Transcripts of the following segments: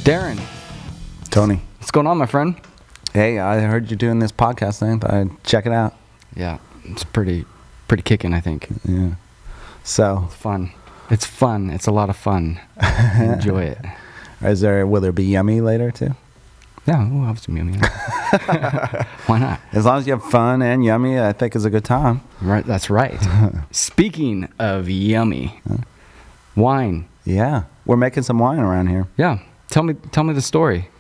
Darren. Tony. What's going on, my friend? Hey, I heard you doing this podcast thing. I'd check it out. Yeah, it's pretty kicking, I think. Yeah. So. It's fun. It's fun. It's a lot of fun. Enjoy it. Will there be yummy later too? Yeah, we'll have some yummy. Why not? As long as you have fun and yummy, I think is a good time. Right, that's right. Speaking of yummy, wine. Yeah, we're making some wine around here. Yeah, tell me the story.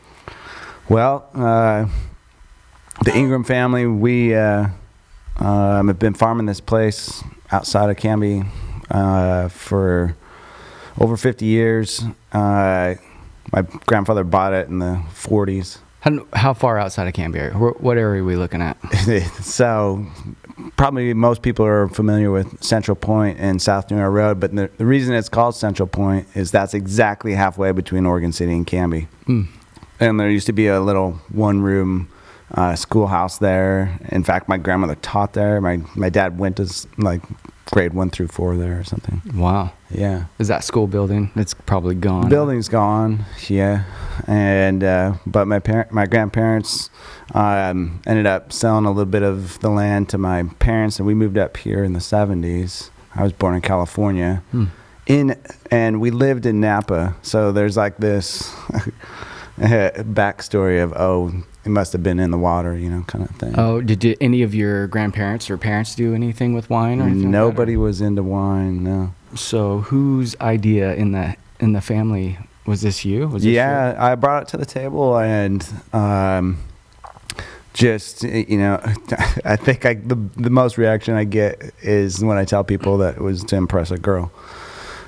Well, the Ingram family, we have been farming this place outside of Canby for over 50 years. My grandfather bought it in the 40s. How far outside of Canby area? What area are we looking at? So probably most people are familiar with Central Point and South New York Road, but the reason it's called Central Point is that's exactly halfway between Oregon City and Canby. Mm. And there used to be a little one-room schoolhouse there. In fact, my grandmother taught there. My dad went to grade 1 through 4 there or something. Wow. Yeah. Is that school building? It's probably gone. The building's gone. Yeah. And but my grandparents ended up selling a little bit of the land to my parents, and we moved up here in the 70s. I was born in California. And we lived in Napa. So there's like this backstory of it must have been in the water, kind of thing. Oh, did any of your grandparents or parents do anything with wine or anything? Nobody was into wine, no. So whose idea in the family was this? You? I brought it to the table, and just I think the most reaction I get is when I tell people that it was to impress a girl.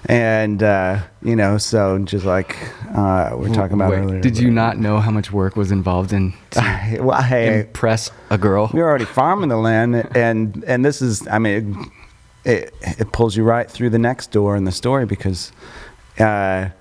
And, so just like we're talking about earlier. Did you not know how much work was involved in impress a girl? We were already farming the land, and this is, it pulls you right through the next door in the story because... what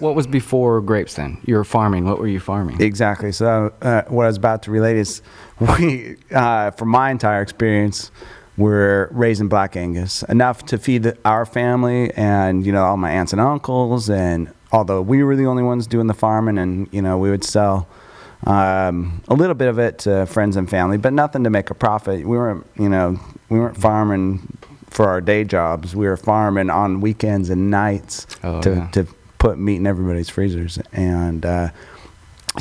was before grapes then? You were farming. What were you farming? Exactly. So what I was about to relate is we, from my entire experience... We're raising Black Angus, enough to feed our family and, all my aunts and uncles. And although we were the only ones doing the farming, and, we would sell a little bit of it to friends and family, but nothing to make a profit. We weren't farming for our day jobs. We were farming on weekends and nights to put meat in everybody's freezers. And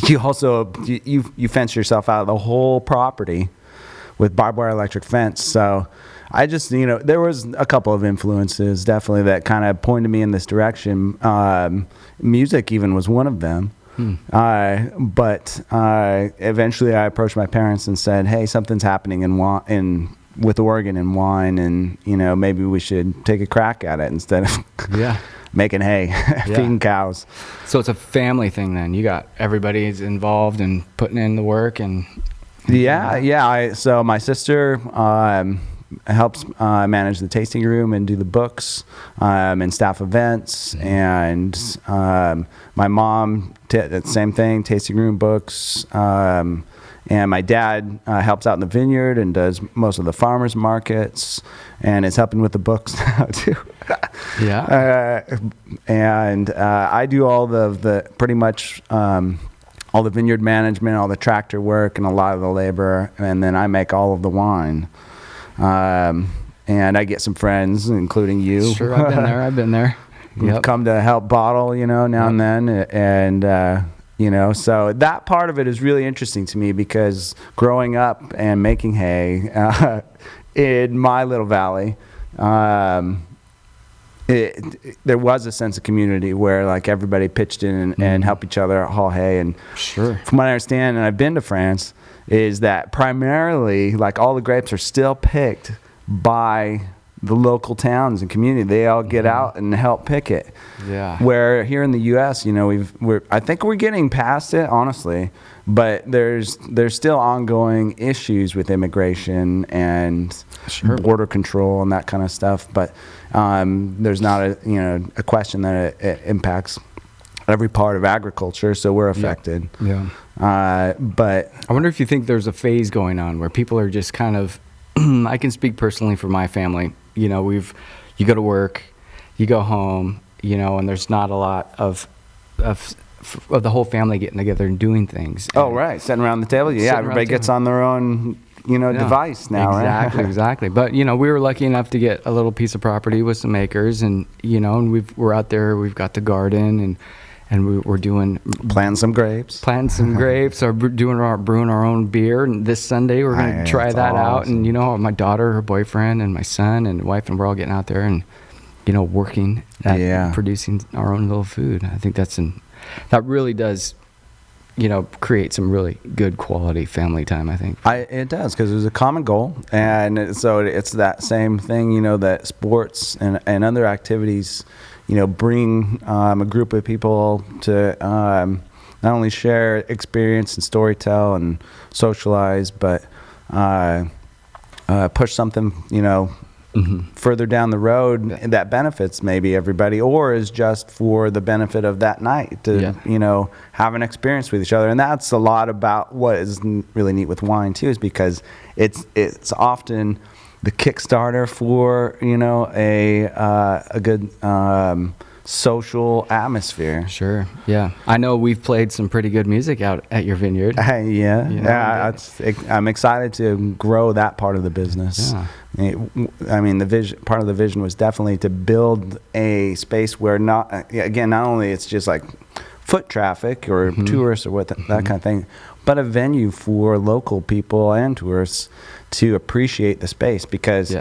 you also, you fence yourself out of the whole property with barbed wire electric fence. So I just, there was a couple of influences definitely that kind of pointed me in this direction. Music even was one of them. But eventually I approached my parents and said, hey, something's happening with Oregon and wine, and, maybe we should take a crack at it instead of making hay, feeding cows. So it's a family thing then. You got everybody's involved and putting in the work and... Yeah. So my sister helps manage the tasting room and do the books and staff events. And my mom, same thing, tasting room, books. And my dad helps out in the vineyard and does most of the farmers markets and is helping with the books now too. Yeah. And I do all the pretty much... all the vineyard management, all the tractor work, and a lot of the labor, and then I make all of the wine. And I get some friends, including you. Sure, I've been there. Who've come to help bottle, now and then, and so that part of it is really interesting to me because growing up and making hay in my little valley. There was a sense of community where everybody pitched in and helped each other haul hay. And sure, from what I understand, and I've been to France, is that primarily all the grapes are still picked by the local towns and community. They all get out and help pick it. Yeah. Where here in the U.S., I think we're getting past it, honestly, but there's still ongoing issues with immigration and border control and that kind of stuff. But there's not a question that it impacts every part of agriculture, so we're affected. Yeah. But I wonder if you think there's a phase going on where people are just kind of. I can speak personally for my family. You go to work, you go home, and there's not a lot of of the whole family getting together and doing things. Oh, right. Sitting around the table. Yeah, everybody gets on their own, device now, exactly, right? Exactly. But, we were lucky enough to get a little piece of property with some acres, and, and we're out there, we've got the garden, and we're doing... Planting some grapes. Or brewing our own beer. And this Sunday, we're going to try that out. And, my daughter, her boyfriend, and my son and wife, and we're all getting out there and, working at producing our own little food. I think that really does... create some really good quality family time, I think. It does, because there's a common goal. And so it's that same thing, that sports and other activities, bring a group of people to not only share experience and storytell and socialize, but push something, further down the road that benefits maybe everybody, or is just for the benefit of that night to have an experience with each other. And that's a lot about what is really neat with wine too, is because it's often the Kickstarter for a good social atmosphere. Sure. Yeah, I know we've played some pretty good music out at your vineyard. I'm excited to grow that part of the business. The vision, part of the vision was definitely to build a space where not only it's just like foot traffic or tourists or that kind of thing, but a venue for local people and tourists to appreciate the space, because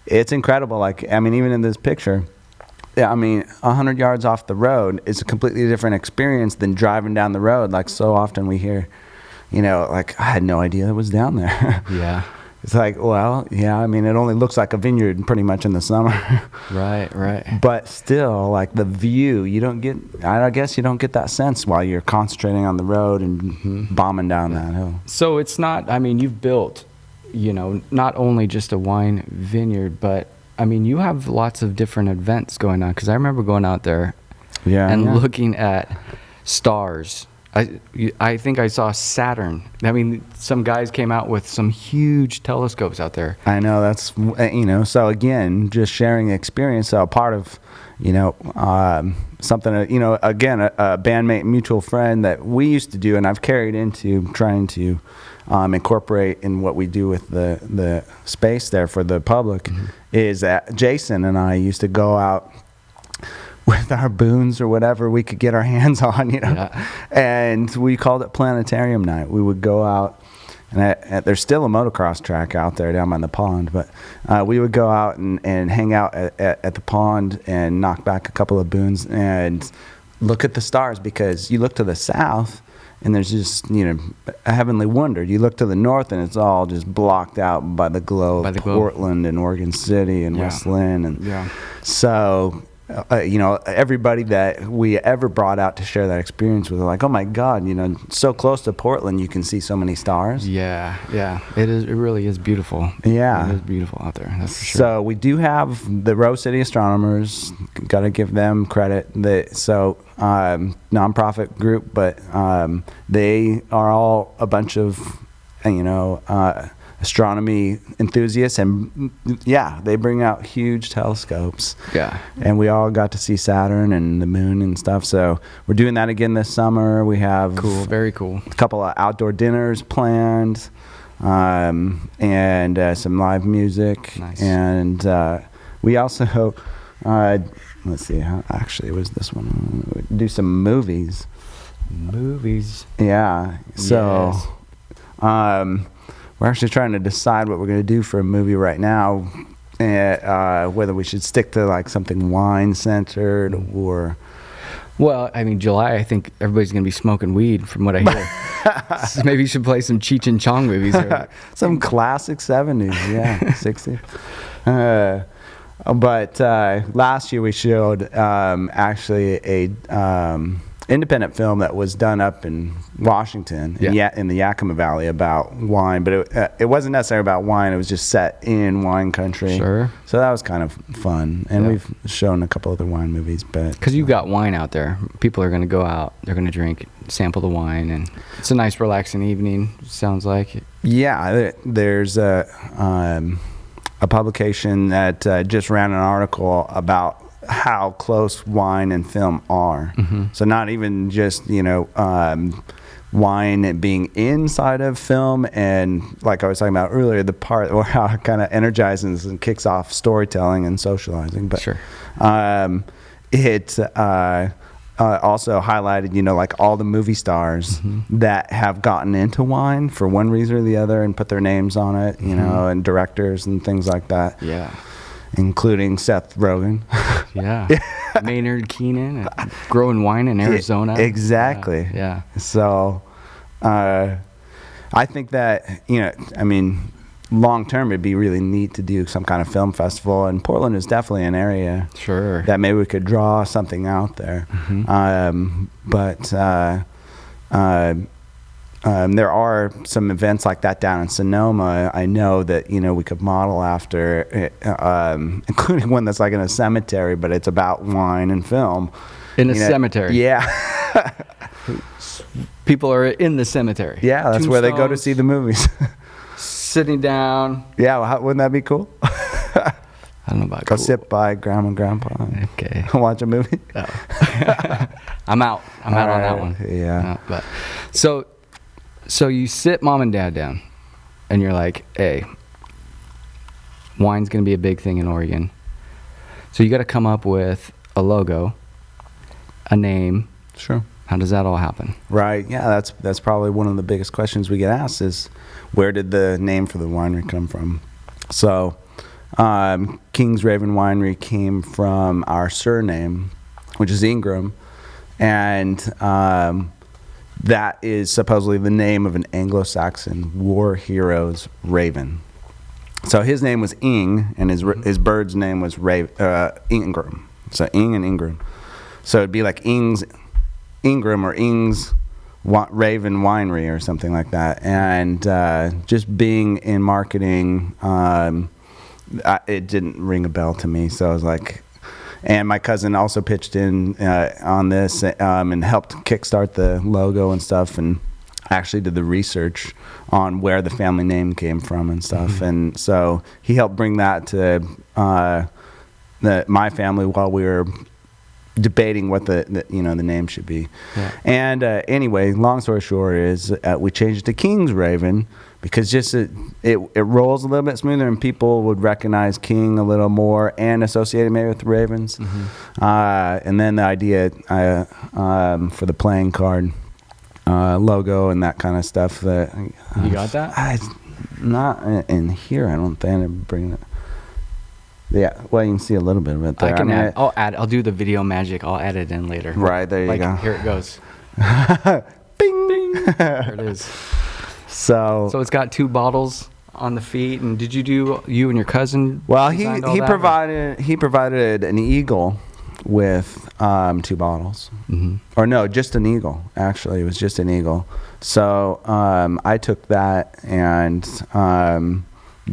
it's incredible. Even in this picture, 100 yards off the road is a completely different experience than driving down the road. Like, so often we hear, I had no idea it was down there. Yeah. It's like, well, it only looks like a vineyard pretty much in the summer. Right. But still, like, the view, I guess you don't get that sense while you're concentrating on the road and bombing down that hill. So it's not, you've built, not only just a wine vineyard, but you have lots of different events going on, because I remember going out there and looking at stars. I think I saw Saturn. Some guys came out with some huge telescopes out there. I know, that's, so again, just sharing experience. So part of, something, again, a bandmate, mutual friend that we used to do, and I've carried into trying to incorporate in what we do with the space there for the public, is that Jason and I used to go out with our boons or whatever we could get our hands on, and we called it Planetarium Night. We would go out, and there's still a motocross track out there down by the pond, but we would go out and hang out at the pond and knock back a couple of boons and look at the stars, because you look to the south and there's just, a heavenly wonder. You look to the north and it's all just blocked out by the glow of Portland and Oregon City and West Lynn. And so, everybody that we ever brought out to share that experience with, like, oh my God, so close to Portland, you can see so many stars. Yeah. It is. It really is beautiful. Yeah. It is beautiful out there. That's for sure. So we do have the Rose City Astronomers. Got to give them credit. Nonprofit group, but they are all a bunch of, astronomy enthusiasts, and they bring out huge telescopes. And we all got to see Saturn and the moon and stuff. So we're doing that again this summer. We have very cool, a couple of outdoor dinners planned, and some live music. Nice. And we also let's see, how actually was this one, do some movies. So we're actually trying to decide what we're going to do for a movie right now, whether we should stick to like something wine centered or... Well, July, I think everybody's going to be smoking weed from what I hear. So maybe you should play some Cheech and Chong movies. Some classic 70s, 60s. But last year we showed actually a independent film that was done up in Washington, in the Yakima Valley, about wine, but it wasn't necessarily about wine. It was just set in wine country. Sure. So that was kind of fun, and we've shown a couple other wine movies, but because you've got wine out there, people are going to go out, they're going to drink, sample the wine, and it's a nice, relaxing evening. Sounds like. Yeah, there's a publication that just ran an article about how close wine and film are. So not even just, wine being inside of film, and like I was talking about earlier, the part or how it kind of energizes and kicks off storytelling and socializing. But sure. It also highlighted, like all the movie stars that have gotten into wine for one reason or the other and put their names on it, and directors and things like that. Yeah. Including Seth Rogen. Yeah. Maynard Keenan, growing wine in Arizona. Exactly. Yeah. So I think that, long term it'd be really neat to do some kind of film festival, and Portland is definitely an area sure that maybe we could draw something out there. There are some events like that down in Sonoma. I know that we could model after, including one that's like in a cemetery, but it's about wine and film. In a cemetery. Yeah. People are in the cemetery. Yeah, that's where they go to see the movies. Sitting down. Yeah, well, wouldn't that be cool? I don't know about go sit by grandma and grandpa. Okay. Watch a movie. Oh. I'm out on that one. Yeah. But so you sit mom and dad down, and you're like, hey, wine's going to be a big thing in Oregon. So you got to come up with a logo, a name. Sure. How does that all happen? Right. Yeah, that's probably one of the biggest questions we get asked is, where did the name for the winery come from? So King's Raven Winery came from our surname, which is Ingram, and that is supposedly the name of an Anglo-Saxon war hero's raven. So his name was Ing, and his bird's name was Ingram. So Ing and Ingram. So it'd be like Ingram or Ing's Raven Winery or something like that. And just being in marketing, it didn't ring a bell to me. So I was like, and my cousin also pitched in on this and helped kickstart the logo and stuff, and actually did the research on where the family name came from and stuff. And so he helped bring that to my family while we were debating what the name should be. Yeah. And anyway, long story short is we changed it to King's Raven because just it rolls a little bit smoother, and people would recognize King a little more and associate it maybe with the Ravens. And then the idea for the playing card logo and that kind of stuff. That you got that? Not in here. I don't think I'm bringing it. Yeah, well, you can see a little bit of it there. I'll do the video magic. I'll add it in later. Right, there you go. Here it goes. Bing! Bing! There it is. So it's got 2 bottles on the feet. And did you and your cousin? Well, he provided an eagle with 2 bottles. Or no, just an eagle. Actually, it was just an eagle. So I took that and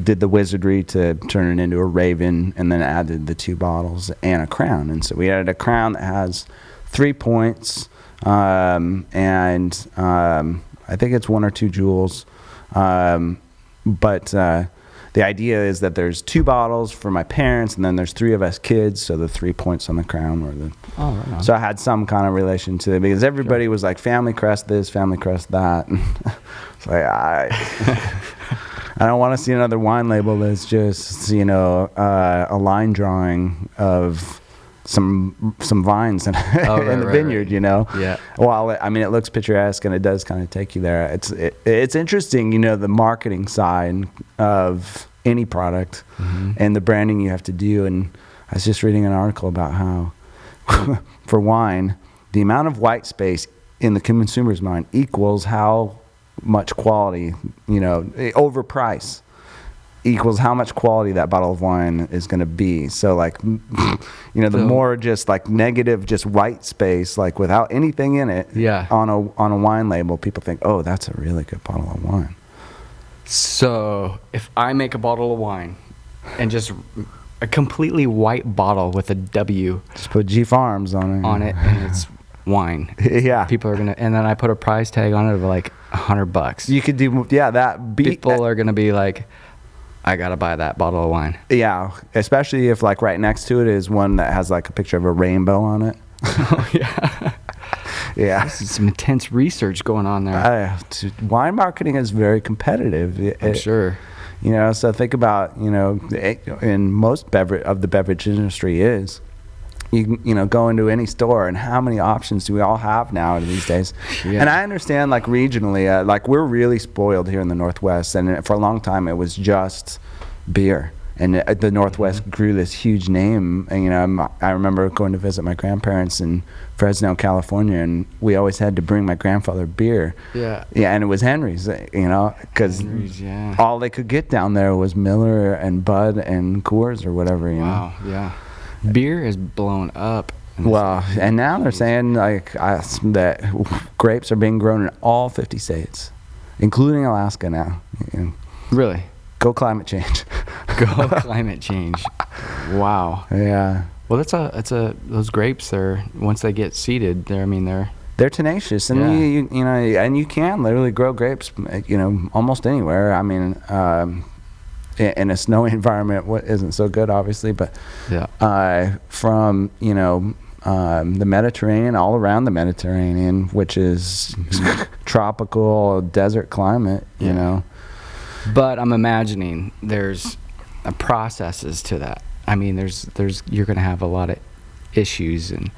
did the wizardry to turn it into a raven, and then added the 2 bottles and a crown. And so we added a crown that has 3 points, and I think it's 1 or 2 jewels. But the idea is that there's 2 bottles for my parents, and then there's 3 of us kids, so the 3 points on the crown were the. Oh, right on. So I had some kind of relation to it because everybody was like, family crest this, family crest that. It's like I don't want to see another wine label that's just a line drawing of some vines in the vineyard, Yeah. Well, I mean, it looks picturesque and it does kind of take you there. It's interesting, the marketing side of any product and the branding you have to do. And I was just reading an article about how for wine, the amount of white space in the consumer's mind equals how much quality, over price equals how much quality that bottle of wine is going to be. So like, the more just like negative, just white space, like without anything in it, on a wine label, people think, oh, that's a really good bottle of wine. So if I make a bottle of wine and just a completely white bottle with a W, just put G Farms on it, and it's wine. Yeah. People are and then I put a price tag on it of like $100. You could do, that. People are gonna be like, I gotta buy that bottle of wine. Yeah, especially if like right next to it is one that has like a picture of a rainbow on it. Oh yeah. Yeah. This is some intense research going on there. Wine marketing is very competitive. I'm sure. You know, so think about, you know, in most of the beverage industry is, you know, go into any store and how many options do we all have now these days? Yeah. And I understand like regionally, like we're really spoiled here in the Northwest, and for a long time it was just beer. And the Northwest grew this huge name. And, you know, I remember going to visit my grandparents in Fresno, California, and we always had to bring my grandfather beer. Yeah. Yeah, and it was Henry's, you know, because all they could get down there was Miller and Bud and Coors or whatever, you know. Wow, yeah. Beer is blown up. Well, and now they're saying like that grapes are being grown in all 50 states, including Alaska now. You know. Really? Go climate change. Go climate change. Wow. Yeah. Well, those grapes are, once they get seeded, they're tenacious, and you know, and you can literally grow grapes, you know, almost anywhere. I mean, in a snowy environment, what isn't so good, obviously, but from, you know, the Mediterranean, all around the Mediterranean, which is tropical desert climate, you know. But I'm imagining there's processes to that. I mean, you're going to have a lot of issues and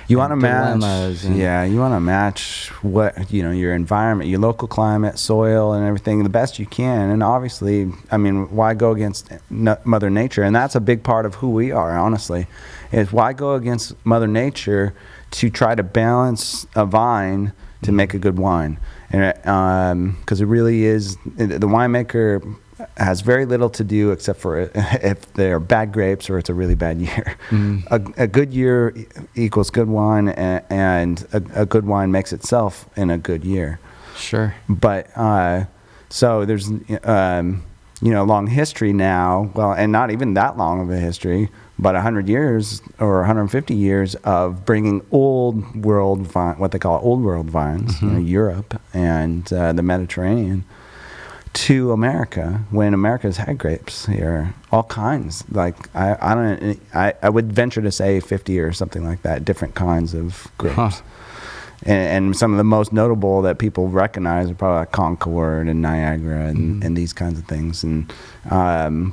you want to match. Yeah, you want to match what, you know, your environment, your local climate, soil, and everything the best you can. And obviously, I mean, why go against Mother Nature? And that's a big part of who we are, honestly. Is why go against Mother Nature to try to balance a vine to make a good wine? And because it really is, the winemaker has very little to do except for if they're bad grapes or it's a really bad year. A good year equals good wine, and a good wine makes itself in a good year. Sure. But so there's you know, long history now. Well, and not even that long of a history, but 100 years or 150 years of bringing old world what they call old world vines, you know, Europe and the Mediterranean, to America, when America's had grapes here, all kinds. Like I would venture to say 50 or something like that, different kinds of grapes. And some of the most notable that people recognize are probably like Concord and Niagara and these kinds of things. And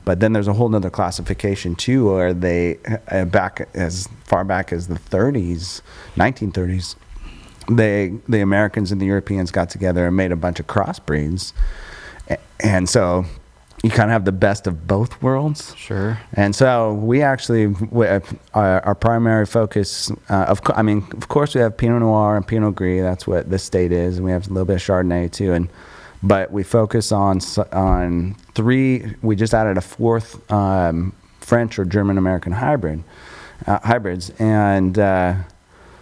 but then there's a whole nother classification too, where they back as far back as the 30s, 1930s, the Americans and the Europeans got together and made a bunch of crossbreeds. And so you kind of have the best of both worlds. Sure. And so we actually, our primary focus, of course we have Pinot Noir and Pinot Gris. That's what this state is. And we have a little bit of Chardonnay too. But we focus on three, we just added a fourth French or German-American hybrids. And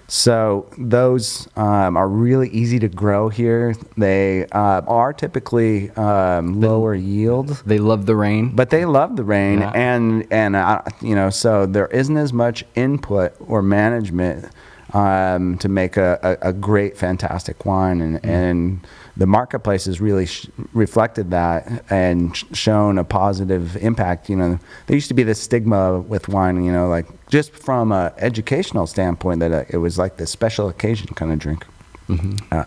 so those are really easy to grow here. They are typically lower yield. They love the rain. But they love the rain, and you know, so there isn't as much input or management to make a great, fantastic wine, and the marketplace has really reflected that and shown a positive impact. You know, there used to be this stigma with wine, you know, like just from an educational standpoint, that it was like this special occasion kind of drink.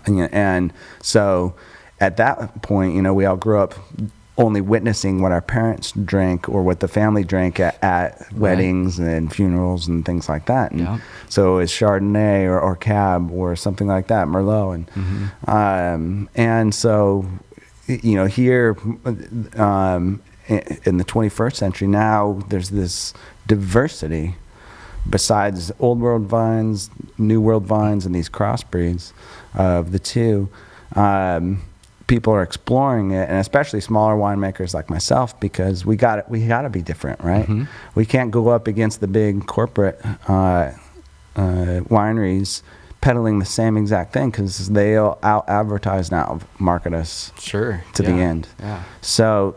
And so at that point, you know, we all grew up only witnessing what our parents drank or what the family drank at weddings and funerals and things like that. And so it's Chardonnay or Cab or something like that, Merlot. And so, you know, here in the 21st century now, there's this diversity besides old world vines, new world vines, and these crossbreeds of the two. People are exploring it, and especially smaller winemakers like myself, because we got to be different, right? We can't go up against the big corporate wineries peddling the same exact thing, because they'll out advertise and out market us to the end. So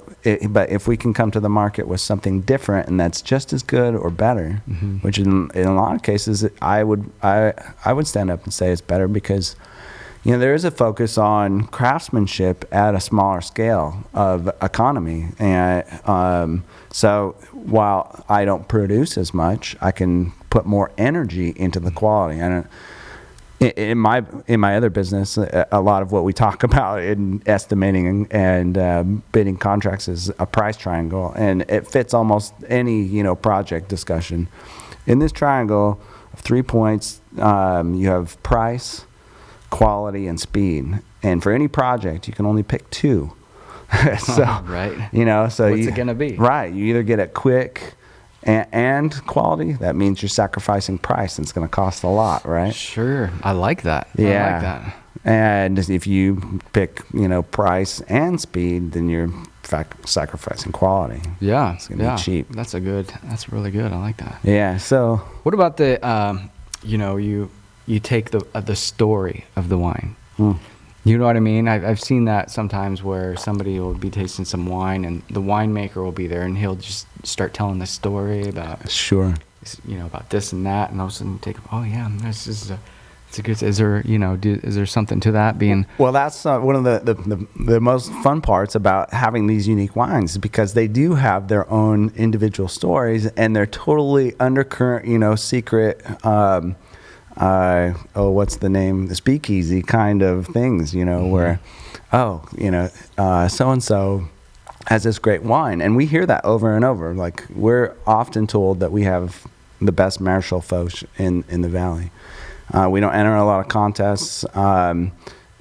but if we can come to the market with something different and that's just as good or better, which in a lot of cases I would stand up and say it's better, because there is a focus on craftsmanship at a smaller scale of economy. And so while I don't produce as much, I can put more energy into the quality. And in my other business, a lot of what we talk about in estimating and bidding contracts is a price triangle, and it fits almost any project discussion. In this triangle of 3 points, you have price, quality, and speed. And for any project, you can only pick 2. So right. So what's it gonna be? Right. You either get it quick and quality. That means you're sacrificing price, and it's going to cost a lot, right? Sure. I like that. Yeah. I like that. And if you pick, price and speed, then you're sacrificing quality. Yeah. It's going to be cheap. That's really good. I like that. Yeah. So what about the, you take the story of the wine. You know what I mean? I've seen that sometimes where somebody will be tasting some wine and the winemaker will be there and he'll just start telling the story about, sure, about this and that, and all of a sudden you take, oh yeah, this is it's a good. Is there, is there something to that being? Well, that's one of the most fun parts about having these unique wines, because they do have their own individual stories and they're totally undercurrent, secret. What's the name? The speakeasy kind of things, where, so-and-so has this great wine. And we hear that over and over. Like, we're often told that we have the best Marechal Foch in the valley. We don't enter a lot of contests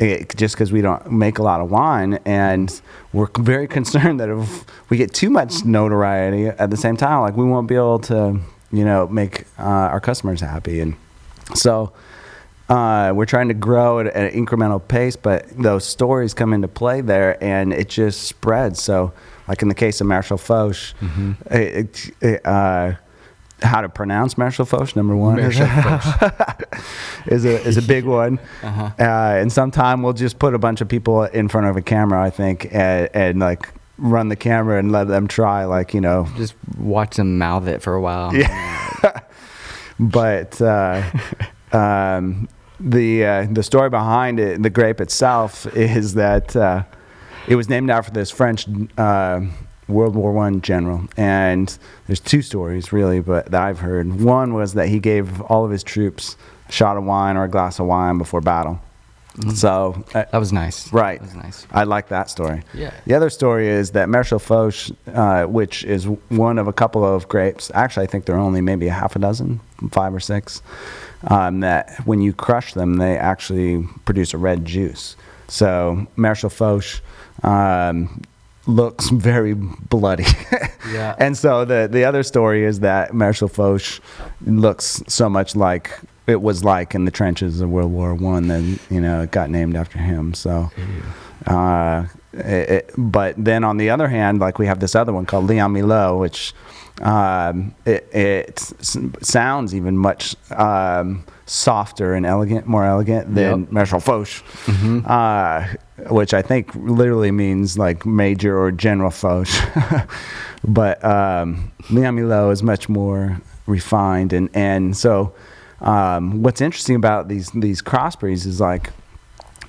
just because we don't make a lot of wine. And we're very concerned that if we get too much notoriety at the same time, like, we won't be able to, make our customers happy. And so we're trying to grow at an incremental pace, but those stories come into play there, and it just spreads. So, like in the case of Marechal Foch, how to pronounce Marechal Foch, number one, is a big one. And sometime we'll just put a bunch of people in front of a camera, I think, and like run the camera and let them try, just watch them mouth it for a while. Yeah. But the story behind it, the grape itself, is that it was named after this French World War I general. And there's 2 stories, really, that I've heard. One was that he gave all of his troops a shot of wine or a glass of wine before battle. So that was nice. Right. That was nice. I like that story. Yeah. The other story is that Marechal Foch, which is one of a couple of grapes, actually I think there are only maybe a half a dozen, 5 or 6, that when you crush them, they actually produce a red juice. So Marechal Foch looks very bloody. Yeah. And so the other story is that Marechal Foch looks so much like it was like in the trenches of World War I, then it got named after him. So, but then on the other hand, like, we have this other one called Leon Milo, which it sounds even much softer and more elegant than Marechal Foch, which I think literally means like Major or General Foch. But Leon Milo is much more refined, and so. What's interesting about these crossbreeds is, like,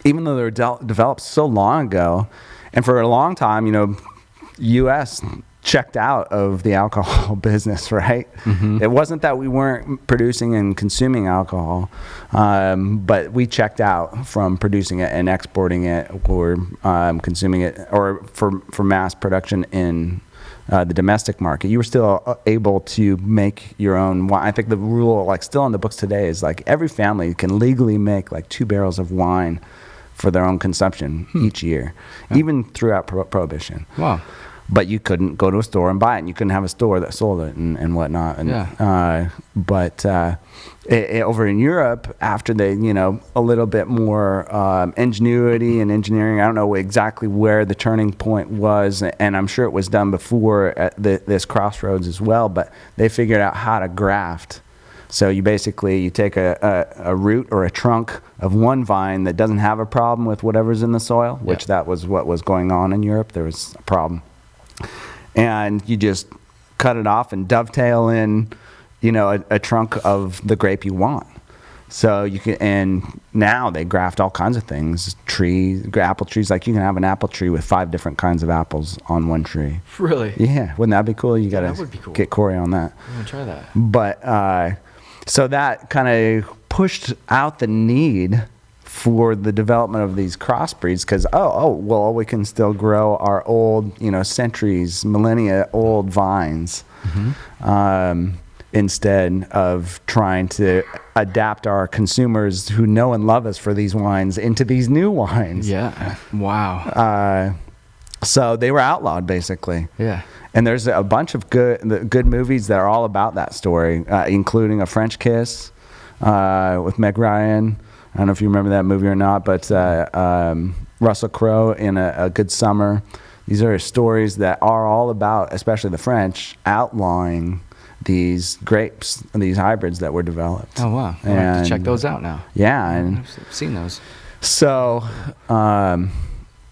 even though they were developed so long ago, and for a long time, U.S. checked out of the alcohol business, right? It wasn't that we weren't producing and consuming alcohol, but we checked out from producing it and exporting it, or consuming it, or for mass production in the domestic market. You were still able to make your own wine. I think the rule, like, still in the books today, is like every family can legally make like 2 barrels of wine for their own consumption each year, even throughout Prohibition. Wow. But you couldn't go to a store and buy it, and you couldn't have a store that sold it and whatnot. And, but over in Europe, after they, a little bit more ingenuity and engineering, I don't know exactly where the turning point was, and I'm sure it was done before at this crossroads as well, but they figured out how to graft. So you take a root or a trunk of one vine that doesn't have a problem with whatever's in the soil, which that was what was going on in Europe. There was a problem. And you just cut it off and dovetail in, a trunk of the grape you want. So you can, and now they graft all kinds of things, apple trees. Like you can have an apple tree with 5 different kinds of apples on one tree. Really? Yeah, wouldn't that be cool? You gotta cool. get Corey on that. I'm gonna try that. But so that kind of pushed out the need for the development of these crossbreeds, because well, we can still grow our old, centuries, millennia old vines. Instead of trying to adapt our consumers who know and love us for these wines into these new wines. Yeah. Wow. So they were outlawed, basically. Yeah. And there's a bunch of good movies that are all about that story, including A French Kiss with Meg Ryan. I don't know if you remember that movie or not, but Russell Crowe in A Good Summer. These are stories that are all about, especially the French, outlawing these grapes, these hybrids that were developed. Oh wow! I'll have to check those out now. Yeah, and I've seen those. So,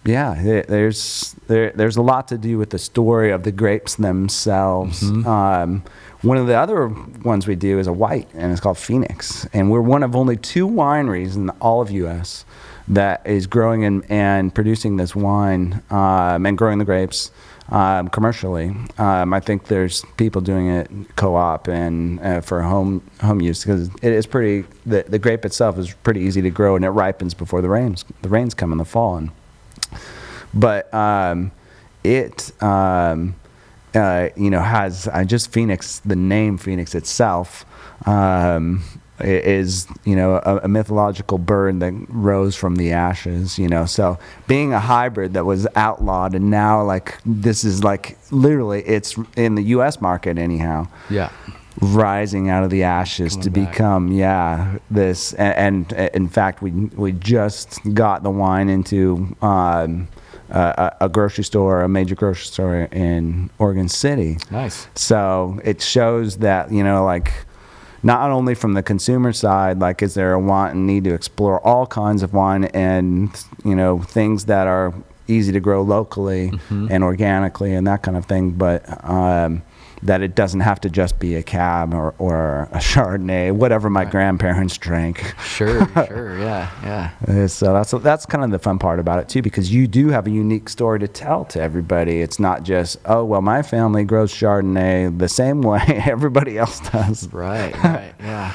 there's a lot to do with the story of the grapes themselves. One of the other ones we do is a white, and it's called Phoenix, and we're one of only 2 wineries in all of U.S. that is growing and producing this wine and growing the grapes. Commercially, I think there's people doing it co-op and for home use, because it is pretty. The grape itself is pretty easy to grow, and it ripens before the rains come in the fall. But it has just Phoenix. The name Phoenix itself is a mythological bird that rose from the ashes, so being a hybrid that was outlawed, and now this is literally, it's in the US market anyhow, rising out of the ashes to become this, and in fact we just got the wine into a grocery store, a major grocery store in Oregon City. Nice. So it shows that not only from the consumer side, is there a want and need to explore all kinds of wine and, things that are easy to grow locally and organically and that kind of thing, but that it doesn't have to just be a Cab or a Chardonnay, whatever my grandparents drank. Sure, yeah. So that's kind of the fun part about it too, because you do have a unique story to tell to everybody. It's not just, my family grows Chardonnay the same way everybody else does. Right, yeah.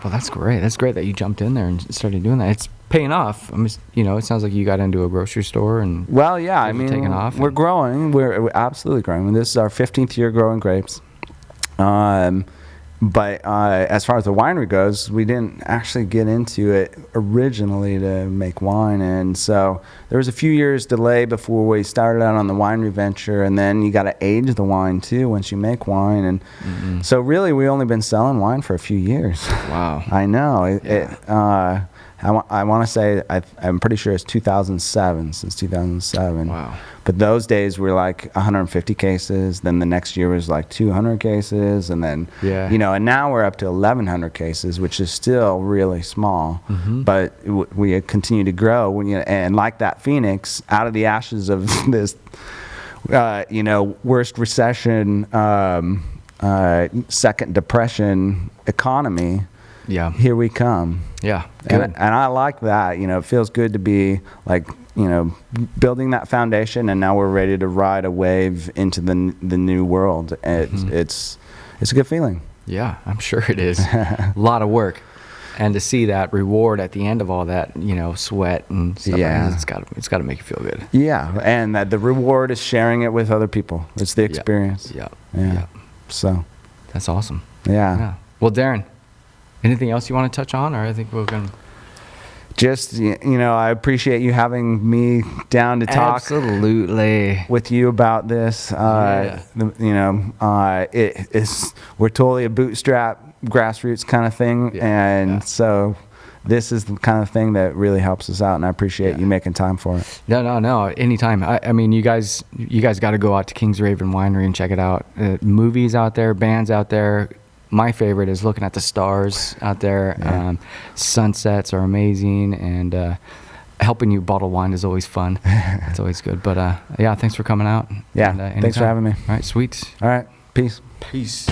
Well, that's great. That's great that you jumped in there and started doing that. It's paying off. It sounds like you got into a grocery store and taking off. We're growing. We're absolutely growing. This is our 15th year growing grapes. But as far as the winery goes, we didn't actually get into it originally to make wine, and so there was a few years delay before we started out on the winery venture, and then you got to age the wine too once you make wine, and so really we only been selling wine for a few years. Wow. I know. I want to say, I'm pretty sure it's 2007, since 2007. Wow. But those days were 150 cases. Then the next year was 200 cases. And then, and now we're up to 1,100 cases, which is still really small. But we continue to grow. And like that Phoenix, out of the ashes of this, worst recession, second depression economy, here we come. Yeah, good. And I like that. It feels good to be building that foundation, and now we're ready to ride a wave into the new world. It's a good feeling. Yeah, I'm sure it is. A lot of work, and to see that reward at the end of all that, sweat and stuff. It's got to make you feel good. Yeah, and that the reward is sharing it with other people. It's the experience. Yeah. So that's awesome. Yeah. Well, Darren, anything else you want to touch on, or I think we're going to... Just, I appreciate you having me down to talk with you about this. We're totally a bootstrap, grassroots kind of thing. So this is the kind of thing that really helps us out, and I appreciate you making time for it. No, anytime. I mean, you guys got to go out to King's Raven Winery and check it out. Movies out there, bands out there. My favorite is looking at the stars out there. Sunsets are amazing, and helping you bottle wine is always fun. It's always good. But thanks for coming out. Yeah, thanks for having me. All right, sweet. All right, peace. Peace.